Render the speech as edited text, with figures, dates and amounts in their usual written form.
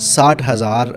60,000